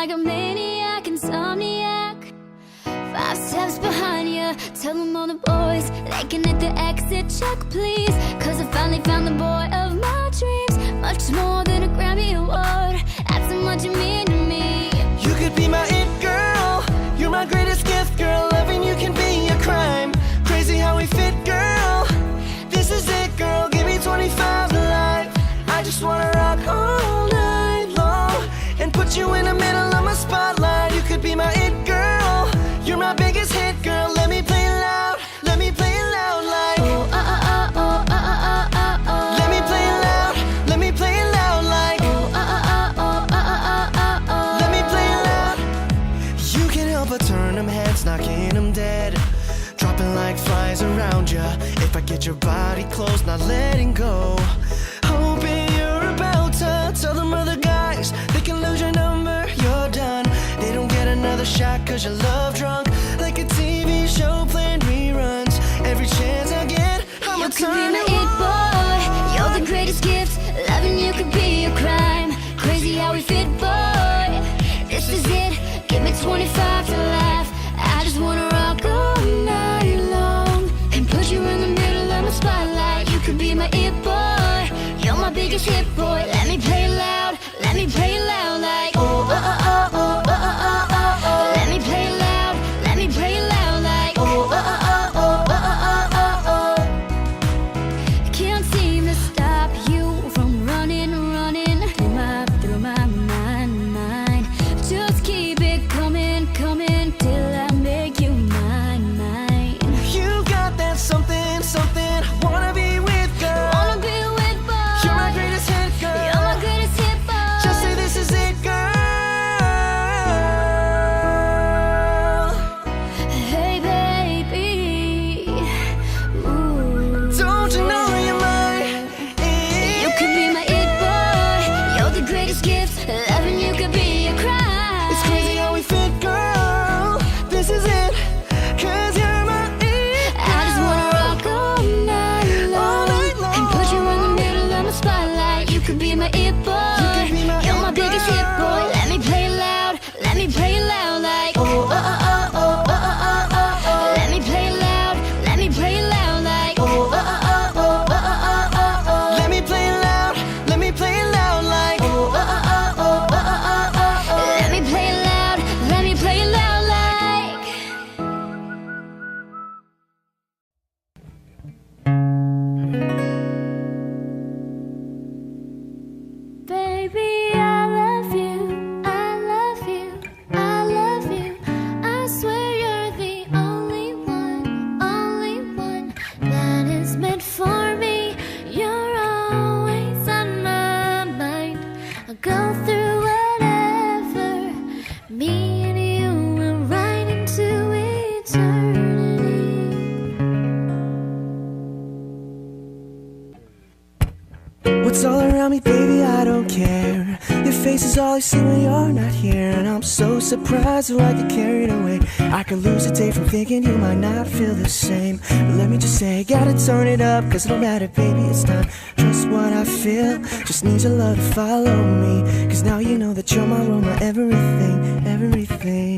like a maniac, insomniac. 5 steps behind you, tell them all the boys they can hit the exit check, please. Cause I finally found the boy of my dreams. Much more than a Grammy award, that's how much you mean to me. You could be my it girl, you're my greatest gift, girl. Loving you can be a crime. Crazy how we fit, girl. This is it, girl, give me 25 to life. I just wanna rock all night long and put you in the middle of my spotlight. You could be my it girl, you're my biggest hit, girl. Let me play loud, let me play loud like Oh, oh, oh, oh, oh, oh, oh, oh. let me play loud, let me play loud like Oh, oh, oh, oh, oh, oh, oh, oh. let me play loud. You can help but turn them heads, knocking them dead, dropping like flies around ya. If I get your body close, not letting go. Hoping you're about to tell them other guys they can lose your number, you're done. They don't get another shot cause you're love drunk, like a TV show playing reruns. Every chance I get, I'ma You could be turn my it it boy, you're the greatest gift. Loving you could be a crime. Crazy how we fit, boy. This is it, give me 25 to laugh. I just wanna rock all night long and put you in the middle of my spotlight. You could be my it boy, you're my biggest hit, boy. Let me play loud, let me play loud like oh, oh, oh, oh, oh, oh, oh, oh, oh. Let me play loud, let me play loud like oh, oh, oh, oh, oh, oh, oh, oh, oh. Can't seem to stop you from running, running through my mind. Just keep it coming, coming till I make you mine, mine. You got that something, something I wanna be with, girl. Wanna be with boy. You're my greatest hit, girl. You're my greatest hit, boy. Just say this is it, girl. Hey baby, ooh. Don't you know you're mine? You could be my it boy, you're the greatest gift. Loving you could be a crime. It's crazy how we fit, girl. This is it, cause you're my it, I just wanna rock all night long, long. and put you in the middle of my spotlight. You could be my it boy, could be my you're my it biggest hit, girl. boy. Let me play loud, let me play loud like oh, oh, oh, oh, oh, oh, oh, oh, oh. Let me play loud, let me play loud like oh, oh, oh, oh, oh, oh, oh, oh, oh. Let me play loud, let me play loud like Oh, oh, oh, oh, oh, oh, oh, oh. Let me play loud, let me play loud like baby, I love you, I love you, I love you. I swear you're the only one that is meant for me. You're always on my mind. I'll go through whatever. Me and you will right into eternity. What's all around me, baby, I don't care. Your face is all I see when you're not here, and I'm so surprised so I get carried away. I can lose a day from thinking you might not feel the same, but let me just say, gotta turn it up, cause it don't matter, baby, it's time. Trust what I feel, just need your love to follow me, cause now you know that you're my world, my everything, everything.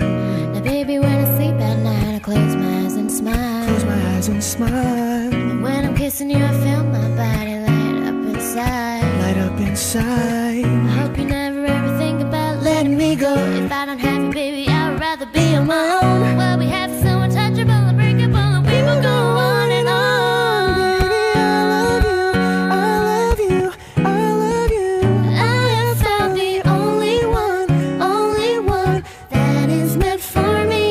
Now baby, when I sleep at night, I close my eyes and smile. Close my eyes and smile, And when I'm kissing you, I feel my body light up inside. light up inside. I hope you never ever think about letting me go. If I don't have you, baby, I'd rather be on my own. What we have is so untouchable, unbreakable, and we will go on and on. Baby, I love you, I love you, I love you. I have found the only one that is meant for me.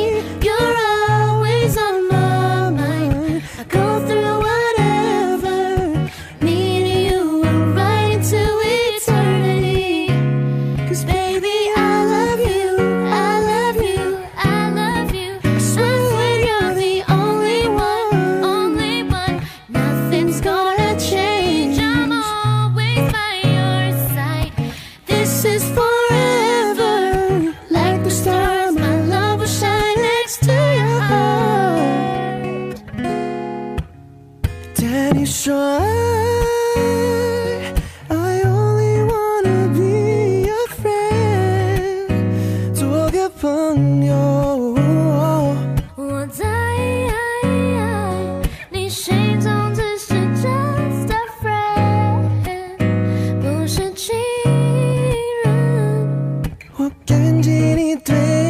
You're always on my mind. I go through whatever. Me and you are right into eternity. what 견진이 돼